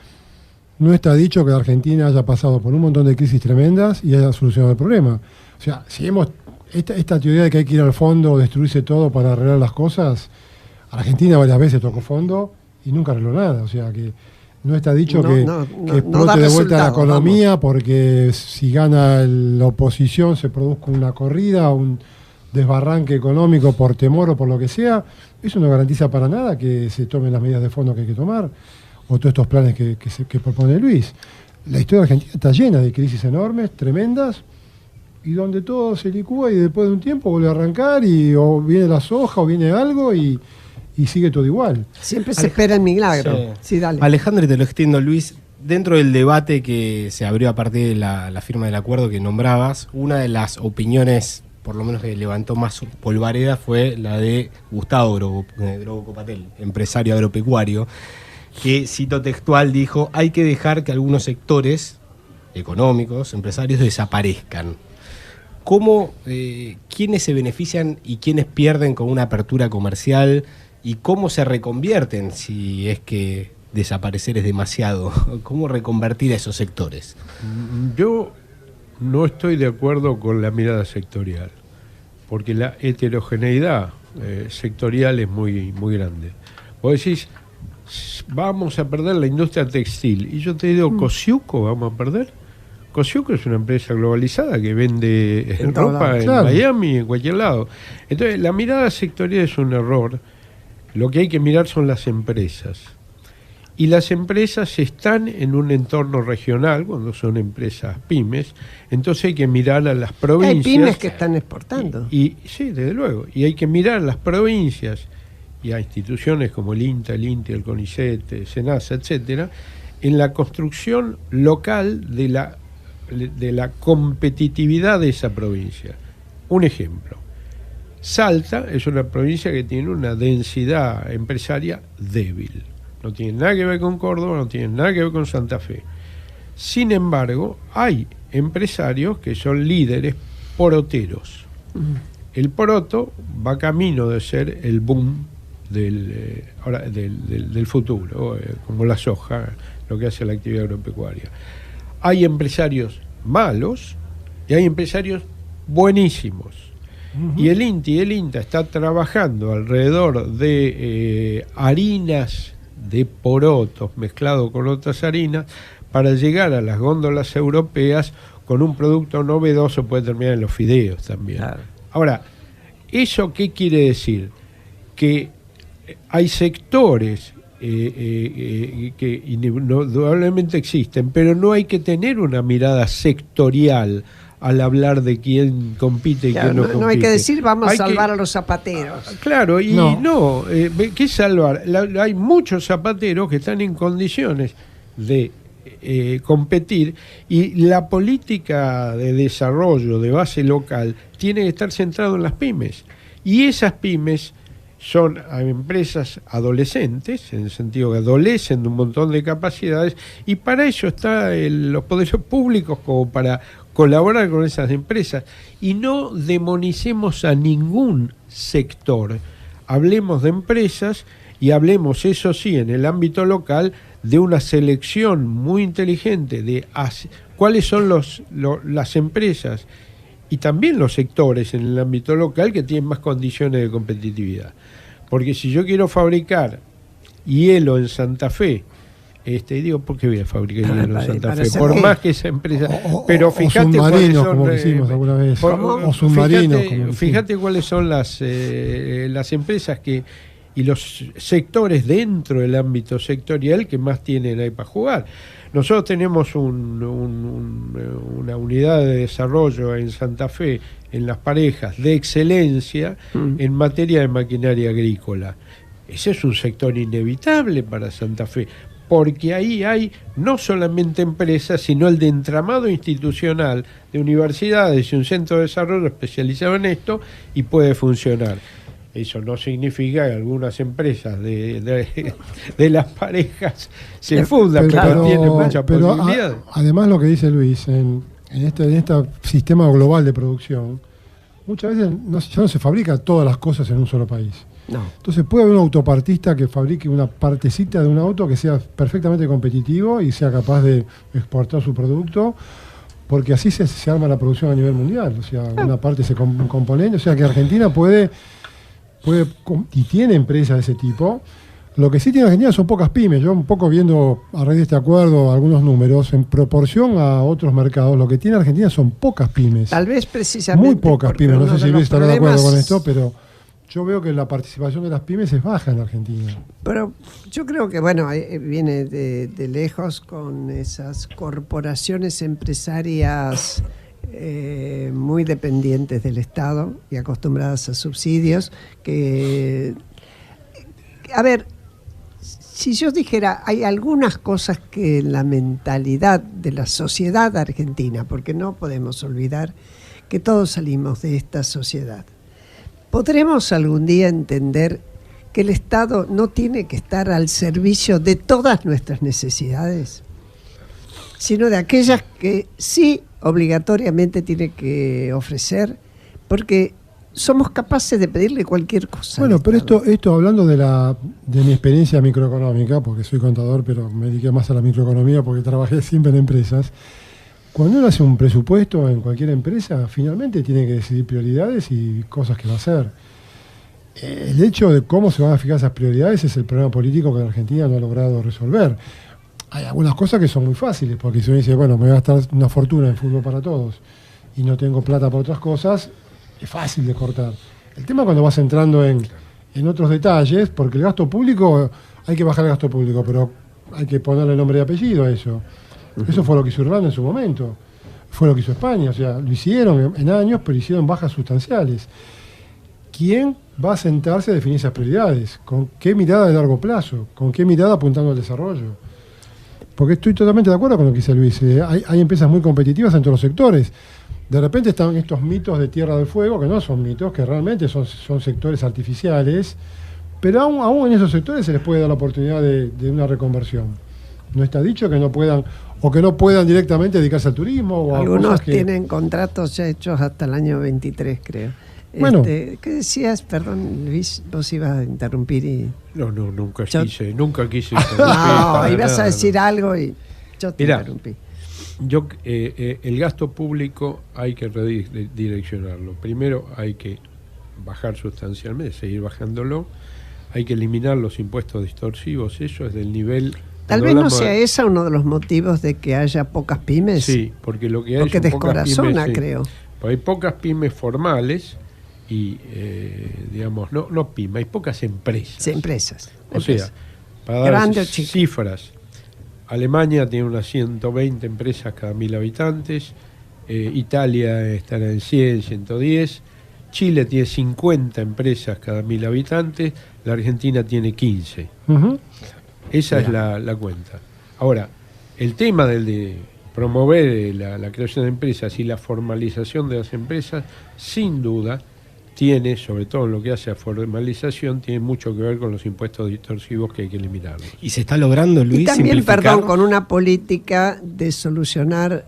no está dicho que la Argentina haya pasado por un montón de crisis tremendas y haya solucionado el problema. O sea, si hemos esta teoría de que hay que ir al fondo o destruirse todo para arreglar las cosas, Argentina varias veces tocó fondo y nunca arregló nada. O sea, que no está dicho que no explote da de vuelta la resultado, economía porque si gana la oposición se produzca una corrida, un desbarranque económico por temor o por lo que sea. Eso no garantiza para nada que se tomen las medidas de fondo que hay que tomar o todos estos planes que propone Luis. La historia argentina está llena de crisis enormes, tremendas, y donde todo se licúa y después de un tiempo vuelve a arrancar y o viene la soja o viene algo y sigue todo igual. Siempre se espera el milagro. Sí, dale. Alejandro, y te lo extiendo, Luis, dentro del debate que se abrió a partir de la firma del acuerdo que nombrabas, una de las opiniones, por lo menos que levantó más polvareda, fue la de Gustavo Grobo Copatel, empresario agropecuario, que, cito textual, dijo: hay que dejar que algunos sectores económicos, empresarios, desaparezcan. ¿Cómo, quiénes se benefician y quiénes pierden con una apertura comercial? ¿Y cómo se reconvierten si es que desaparecer es demasiado? ¿Cómo reconvertir a esos sectores? Yo no estoy de acuerdo con la mirada sectorial, porque la heterogeneidad sectorial es muy, muy grande. Vos decís, vamos a perder la industria textil, y yo te digo, ¿Cosiuco vamos a perder? Cosiuco es una empresa globalizada que vende En todos ropa lados, en claro. Miami, en cualquier lado. Entonces, la mirada sectorial es un error. Lo que hay que mirar son las empresas. Y las empresas están en un entorno regional, cuando son empresas pymes, entonces hay que mirar a las provincias. Hay pymes que están exportando. Y sí, desde luego. Y hay que mirar a las provincias y a instituciones como el INTA, el INTI, el CONICET, SENASA, etcétera, en la construcción local de la competitividad de esa provincia. Un ejemplo. Salta es una provincia que tiene una densidad empresaria débil. No tiene nada que ver con Córdoba, no tiene nada que ver con Santa Fe. Sin embargo, hay empresarios que son líderes poroteros. El poroto va camino de ser el boom del futuro, como la soja, lo que hace la actividad agropecuaria. Hay empresarios malos y hay empresarios buenísimos. Y el INTI y el INTA está trabajando alrededor de harinas de porotos mezclado con otras harinas para llegar a las góndolas europeas con un producto novedoso, puede terminar en los fideos también. Claro. Ahora, ¿eso qué quiere decir? Que hay sectores que indudablemente existen, pero no hay que tener una mirada sectorial al hablar de quién compite y Claro, quién no compite. no hay que decir vamos a Hay salvar que- a los zapateros. Claro, y No. ¿qué salvar? Hay muchos zapateros que están en condiciones de competir, y la política de desarrollo de base local tiene que estar centrado en las pymes. Y esas pymes son empresas adolescentes, en el sentido que adolecen de un montón de capacidades, y para eso están los poderes públicos como para colaborar con esas empresas y no demonicemos a ningún sector. Hablemos de empresas y hablemos, eso sí, en el ámbito local, de una selección muy inteligente de cuáles son las empresas y también los sectores en el ámbito local que tienen más condiciones de competitividad. Porque si yo quiero fabricar hielo en Santa Fe, digo, ¿por qué voy a fabricar hielo en Santa Fe? Por más que esa empresa... Pero fíjate cuáles son... como hicimos alguna vez. O submarinos. Fíjate cuáles son las empresas y los sectores dentro del ámbito sectorial que más tienen ahí para jugar. Nosotros tenemos una unidad de desarrollo en Santa Fe, en Las Parejas, de excelencia en materia de maquinaria agrícola. Ese es un sector inevitable para Santa Fe, porque ahí hay no solamente empresas, sino el de entramado institucional de universidades y un centro de desarrollo especializado en esto, y puede funcionar. Eso no significa que algunas empresas de Las Parejas se fundan, pero tienen mucha posibilidad. Además, lo que dice Luis, en este sistema global de producción, muchas veces ya no se fabrican todas las cosas en un solo país. No. Entonces puede haber un autopartista que fabrique una partecita de un auto que sea perfectamente competitivo y sea capaz de exportar su producto, porque así se arma la producción a nivel mundial. O sea, una parte se compone, o sea que Argentina puede y tiene empresas de ese tipo. Lo que sí tiene Argentina son pocas pymes. Yo un poco viendo a raíz de este acuerdo algunos números, en proporción a otros mercados, lo que tiene Argentina son pocas pymes. Tal vez precisamente. Muy pocas pymes. No sé si Luis estará de acuerdo con esto, pero yo veo que la participación de las pymes es baja en Argentina. Pero yo creo que, bueno, viene de lejos con esas corporaciones empresarias muy dependientes del Estado y acostumbradas a subsidios, a ver, si yo dijera, hay algunas cosas que en la mentalidad de la sociedad argentina, porque no podemos olvidar que todos salimos de esta sociedad, ¿podremos algún día entender que el Estado no tiene que estar al servicio de todas nuestras necesidades, sino de aquellas que sí obligatoriamente tiene que ofrecer, porque somos capaces de pedirle cualquier cosa? Bueno, pero esto hablando de mi experiencia microeconómica, porque soy contador, pero me dediqué más a la microeconomía porque trabajé siempre en empresas. Cuando uno hace un presupuesto en cualquier empresa, finalmente tiene que decidir prioridades y cosas que va a hacer. El hecho de cómo se van a fijar esas prioridades es el problema político que Argentina no ha logrado resolver. Hay algunas cosas que son muy fáciles, porque si uno dice, bueno, me voy a gastar una fortuna en fútbol para todos y no tengo plata para otras cosas, es fácil de cortar. El tema es cuando vas entrando en otros detalles, porque el gasto público, hay que bajar el gasto público, pero hay que ponerle nombre y apellido a eso. Eso fue lo que hizo Irlanda en su momento, fue lo que hizo España, o sea, lo hicieron en años, pero hicieron bajas sustanciales. ¿Quién va a sentarse a definir esas prioridades? ¿Con qué mirada de largo plazo? ¿Con qué mirada apuntando al desarrollo? Porque estoy totalmente de acuerdo con lo que dice Luis. Hay empresas muy competitivas en todos los sectores. De repente están estos mitos de Tierra del Fuego, que no son mitos, que realmente son sectores artificiales, pero aún en esos sectores se les puede dar la oportunidad de una reconversión. No está dicho que no puedan, o que no puedan directamente dedicarse al turismo. O algunos tienen contratos ya hechos hasta el año 23, creo. Bueno, ¿qué decías? Perdón, Luis, vos ibas a interrumpir y... No, nunca quise interrumpir. No, ibas a decir algo y yo te interrumpí. El gasto público hay que redireccionarlo. Primero hay que bajar sustancialmente, seguir bajándolo. Hay que eliminar los impuestos distorsivos. Eso es del nivel... Tal vez no sea ese uno de los motivos de que haya pocas pymes. Sí, porque lo que hay porque son pocas pymes, sí. Creo. Hay pocas pymes formales y, digamos, no pymes, hay pocas empresas. Sí, empresas. O sea, para dar cifras, Alemania tiene unas 120 empresas cada 1.000 habitantes, Italia estará en 100, 110, Chile tiene 50 empresas cada 1.000 habitantes, la Argentina tiene 15. Uh-huh. Esa es la cuenta. Ahora, el tema de promover la creación de empresas y la formalización de las empresas, sin duda, tiene, sobre todo en lo que hace a formalización, tiene mucho que ver con los impuestos distorsivos que hay que eliminarlos. ¿Y se está logrando, Luis, y también, simplificar? perdón, con una política de solucionar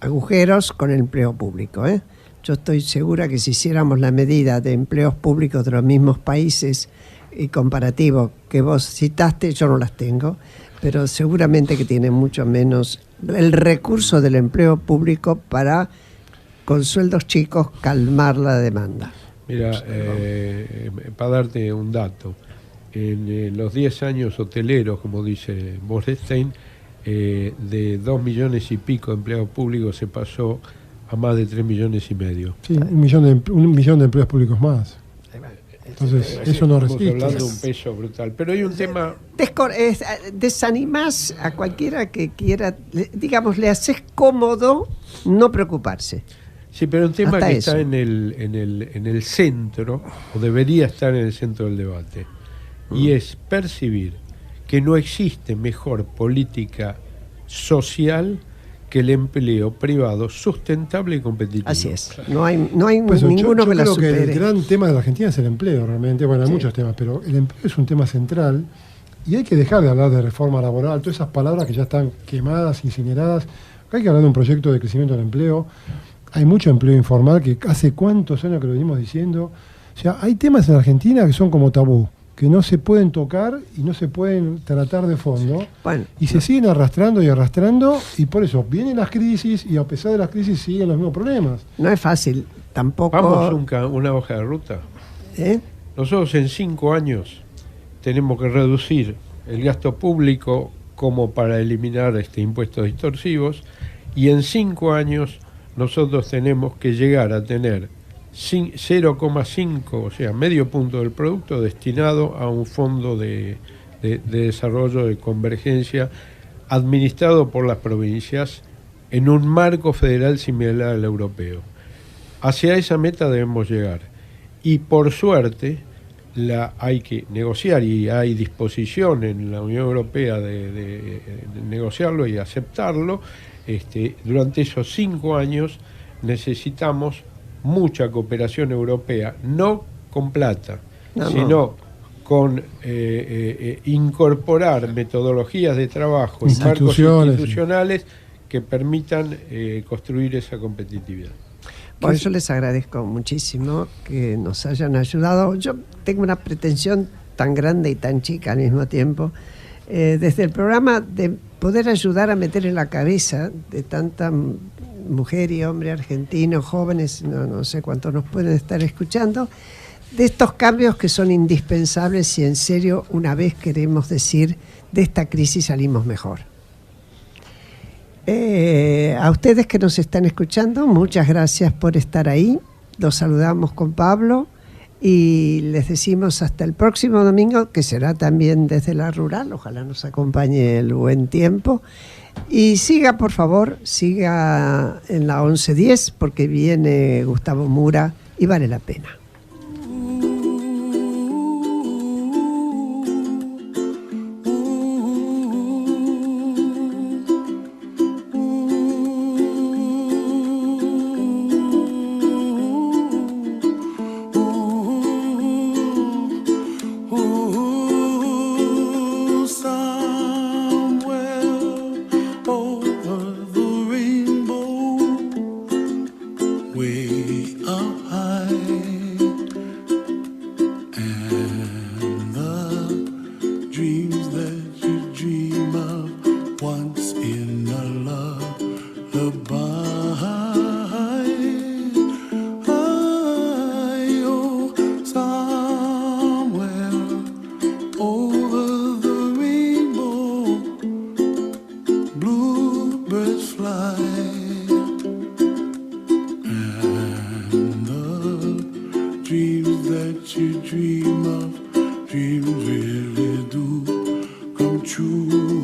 agujeros con el empleo público, ¿eh? Yo estoy segura que si hiciéramos la medida de empleos públicos de los mismos países y comparativo que vos citaste, yo no las tengo, pero seguramente que tiene mucho menos el recurso del empleo público para, con sueldos chicos, calmar la demanda. Mira, para darte un dato, en los 10 años hoteleros, como dice Borstein, de 2 millones y pico de empleados públicos se pasó a más de 3 millones y medio. Sí, un millón de empleos públicos más. Entonces, eso no resiste. Estamos hablando de un peso brutal. Pero hay un tema... Desanimás a cualquiera que quiera, digamos, le haces cómodo no preocuparse. Sí, pero un tema Hasta que eso. está en el centro, o debería estar en el centro del debate, y es percibir que no existe mejor política social que el empleo privado sustentable y competitivo. Así es. No hay Pues ninguno yo que la creo que supere. el gran tema de la Argentina es el empleo, realmente. Bueno, hay Sí. muchos temas, pero el empleo es un tema central y hay que dejar de hablar de reforma laboral, todas esas palabras que ya están quemadas, incineradas. Hay que hablar de un proyecto de crecimiento del empleo. Hay mucho empleo informal que hace cuántos años que lo venimos diciendo. O sea, hay temas en Argentina que son como tabú, que no se pueden tocar y no se pueden tratar de fondo. Bueno, Y se siguen arrastrando, y por eso vienen las crisis y a pesar de las crisis siguen los mismos problemas. no es fácil tampoco. Vamos una hoja de ruta. ¿Eh? Nosotros en 5 años tenemos que reducir el gasto público como para eliminar impuestos distorsivos, y en 5 años nosotros tenemos que llegar a tener 0,5, o sea, medio punto del producto destinado a un fondo de desarrollo de convergencia administrado por las provincias en un marco federal similar al europeo. Hacia esa meta debemos llegar. Y por suerte hay que negociar, y hay disposición en la Unión Europea de negociarlo y aceptarlo. Durante esos 5 años necesitamos mucha cooperación europea, no con plata, sino con incorporar metodologías de trabajo y marcos institucionales que permitan construir esa competitividad. Por eso les agradezco muchísimo que nos hayan ayudado. Yo tengo una pretensión tan grande y tan chica al mismo tiempo, desde el programa, de poder ayudar a meter en la cabeza de tanta mujer y hombre argentino, jóvenes, no sé cuántos nos pueden estar escuchando, de estos cambios que son indispensables si en serio una vez queremos decir de esta crisis salimos mejor. A ustedes que nos están escuchando, muchas gracias por estar ahí. Los saludamos con Pablo y les decimos hasta el próximo domingo, que será también desde la rural. Ojalá nos acompañe el buen tiempo. Y siga, por favor, siga en la 1110 porque viene Gustavo Mura y vale la pena. Dreams that you dream of, dreams really do come true.